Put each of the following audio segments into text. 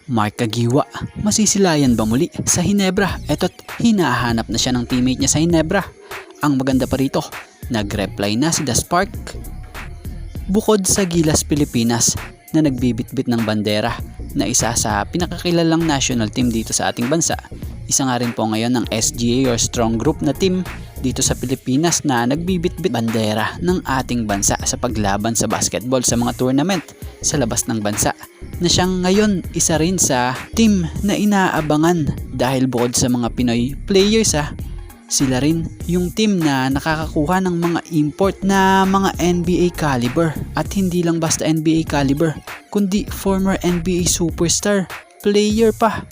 Mark Kagiwa, masisilayan ba muli sa Hinebra? Eto't hinahanap na siya ng teammate niya sa Hinebra. Ang maganda pa rito, nag-reply na si The Spark. Bukod sa Gilas Pilipinas na nagbibitbit ng bandera na isa sa pinakakilalang national team dito sa ating bansa, isa nga rin po ngayon ng SGA or Strong Group na team dito sa Pilipinas na nagbibitbit bandera ng ating bansa sa paglaban sa basketball sa mga tournament sa labas ng bansa, na siyang ngayon isa rin sa team na inaabangan dahil bukod sa mga Pinoy players sila rin yung team na nakakakuha ng mga import na mga NBA caliber, at hindi lang basta NBA caliber kundi former NBA superstar player pa.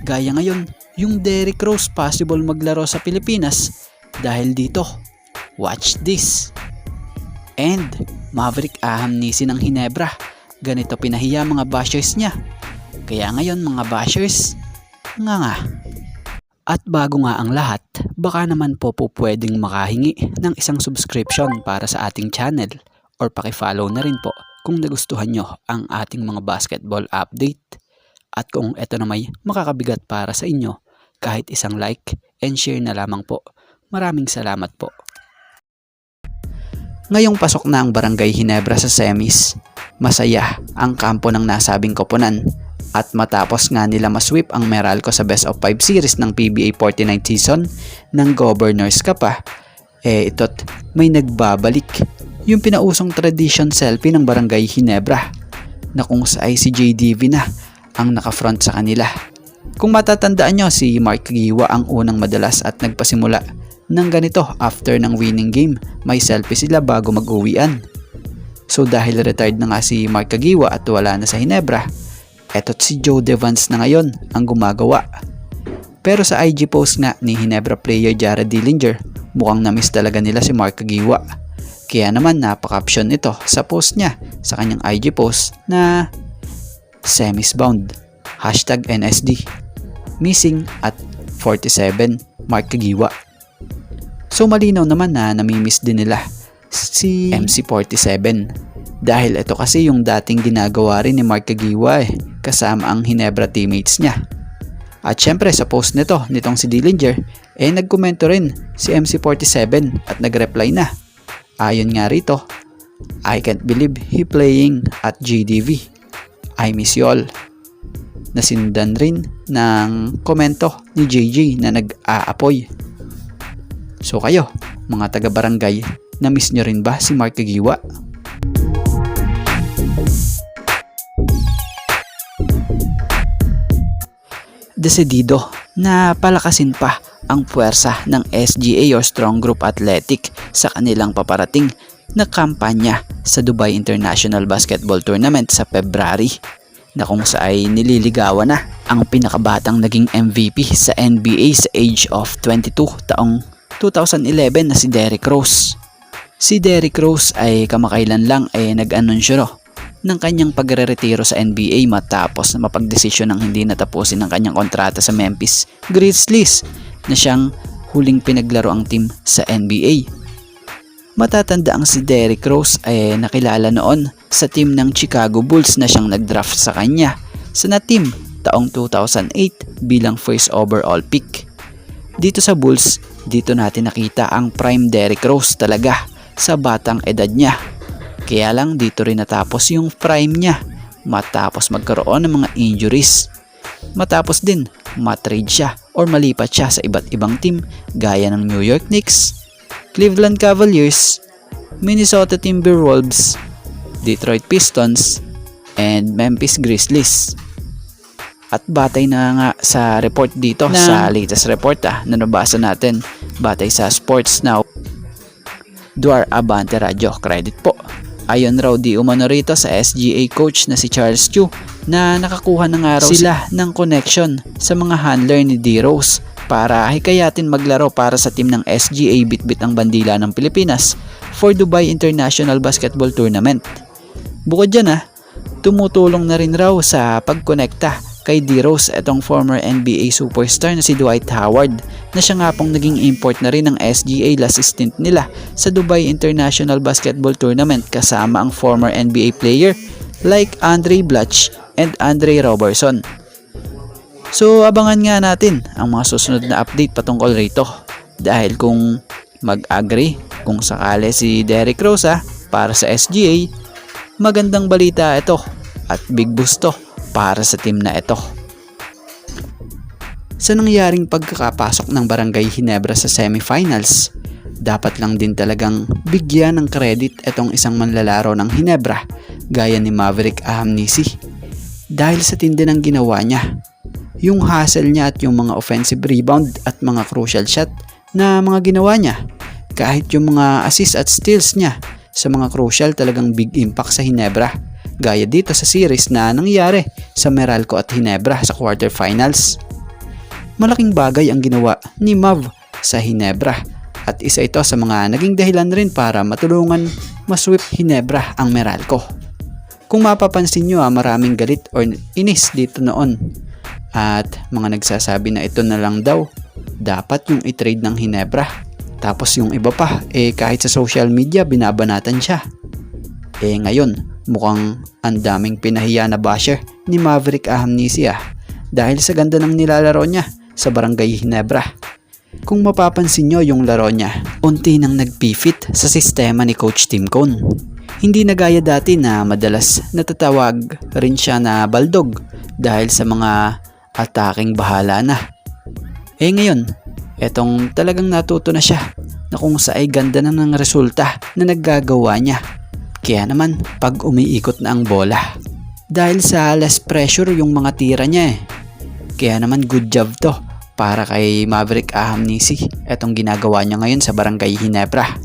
Gaya ngayon yung Derrick Rose possible maglaro sa Pilipinas dahil dito. Watch this. And Maverick Ahamnisi ng Hinebra, ganito pinahiya mga bashers niya. Kaya ngayon mga bashers, nga. At bago nga ang lahat, baka naman po pwedeng makahingi ng isang subscription para sa ating channel, or paki-follow na rin po kung nagustuhan nyo ang ating mga basketball update. At kung ito na may makakabigat para sa inyo, kahit isang like and share na lamang po. Maraming salamat po. Ngayong pasok na ang Barangay Hinebra sa semis, masaya ang kampo ng nasabing koponan, at matapos nga nila masweep ang Meralco sa Best of 5 series ng PBA 49 season ng Governors Cup ito't may nagbabalik yung pinausong tradition selfie ng Barangay Hinebra, na kung sa si JDV na ang nakafront sa kanila. Kung matatandaan nyo, si Mark Kagiwa ang unang madalas at nagpasimula ng ganito after ng winning game. May selfie sila bago mag-uwian. So dahil retired na nga si Mark Kagiwa at wala na sa Hinebra, eto't si Joe Devans na ngayon ang gumagawa. Pero sa IG post nga ni Hinebra player Jared Dillinger, mukhang na-miss talaga nila si Mark Kagiwa. Kaya naman napaka-caption ito sa post niya sa kanyang IG post na semis bound, #NSD, missing at 47 Mark Kagiwa. So malinaw naman na namimiss din nila si MC47, dahil ito kasi yung dating ginagawa rin ni Mark Kagiwa kasama ang Hinebra teammates niya. At syempre sa post nitong si Dillinger, nagkomento rin si MC47 at nagreply na. Ayon nga rito, "I can't believe he playing at GDV. I miss you all." Nasindan rin ng komento ni JJ na nag-aapoy. So kayo, mga taga-barangay, na-miss nyo rin ba si Mark Kagiwa? Desidido na palakasin pa ang puwersa ng SGA o Strong Group Athletic sa kanilang paparating na kampanya sa Dubai International Basketball Tournament sa February, na kung saan nililigawan na ang pinakabatang naging MVP sa NBA sa age of 22 taong 2011 na si Derrick Rose. Si Derrick Rose ay kamakailan lang nag-anunsyo ng kanyang pagre-retiro sa NBA matapos na mapagdesisyon ng hindi natapusin ang kanyang kontrata sa Memphis Grizzlies, na siyang huling pinaglaro ang team sa NBA. Matatanda ang si Derrick Rose ay nakilala noon sa team ng Chicago Bulls na siyang nag-draft sa kanya sa team taong 2008 bilang first overall pick. Dito sa Bulls, dito natin nakita ang prime Derrick Rose talaga sa batang edad niya. Kaya lang dito rin natapos yung prime niya matapos magkaroon ng mga injuries. Matapos din matrade siya or malipat siya sa iba't ibang team gaya ng New York Knicks, Cleveland Cavaliers, Minnesota Timberwolves, Detroit Pistons, and Memphis Grizzlies. At batay na nga sa report dito, sa latest report na nabasa natin, batay sa Sports Now, Duar Abante Radio, credit po. Ayon raw di umano rito sa SGA coach na si Charles Chu na nakakuha na nga raw sila ng connection sa mga handler ni D-Rose para hikayatin maglaro para sa team ng SGA bitbit ang bandila ng Pilipinas for Dubai International Basketball Tournament. Bukod dyan tumutulong na rin raw sa pagkonekta kay D-Rose itong former NBA superstar na si Dwight Howard, na siya nga pong naging import na rin ng SGA last stint nila sa Dubai International Basketball Tournament kasama ang former NBA player like Andre Blatch and Andre Robertson. So abangan nga natin ang mga susunod na update patungkol rito, dahil kung mag-agree kung sakali si Derrick Rose para sa SGA, magandang balita ito at big boost to para sa team na ito. Sa nangyaring pagkakapasok ng Barangay Ginebra sa semifinals, dapat lang din talagang bigyan ng credit itong isang manlalaro ng Ginebra gaya ni Maverick Ahamnisi, dahil sa tindi ng ginawa niya. Yung hustle niya at yung mga offensive rebound at mga crucial shot na mga ginawa niya, kahit yung mga assist at steals niya sa mga crucial, talagang big impact sa Ginebra, gaya dito sa series na nangyari sa Meralco at Ginebra sa quarterfinals. Malaking bagay ang ginawa ni Mav sa Ginebra at isa ito sa mga naging dahilan rin para matulungan masweep Ginebra ang Meralco. Kung mapapansin nyo, maraming galit or inis dito noon at mga nagsasabi na ito na lang daw dapat yung i-trade ng Ginebra, tapos yung iba pa kahit sa social media binabanatan siya. Ngayon mukhang ang daming pinahiya na basher ni Maverick Ahamnisi dahil sa ganda ng nilalaro niya sa Barangay Ginebra. Kung mapapansin nyo yung laro niya, unti nang nagpifit sa sistema ni Coach Tim Cone. Hindi na gaya dati na madalas natatawag rin siya na baldog dahil sa mga ataking bahala na. Ngayon, etong talagang natuto na siya na kung sa ay ganda na ng resulta na naggagawa niya. Kaya naman pag umiikot na ang bola, dahil sa less pressure yung mga tira niya Kaya naman good job to para kay Maverick Ahamnisi, etong ginagawa niya ngayon sa Barangay Ginebra.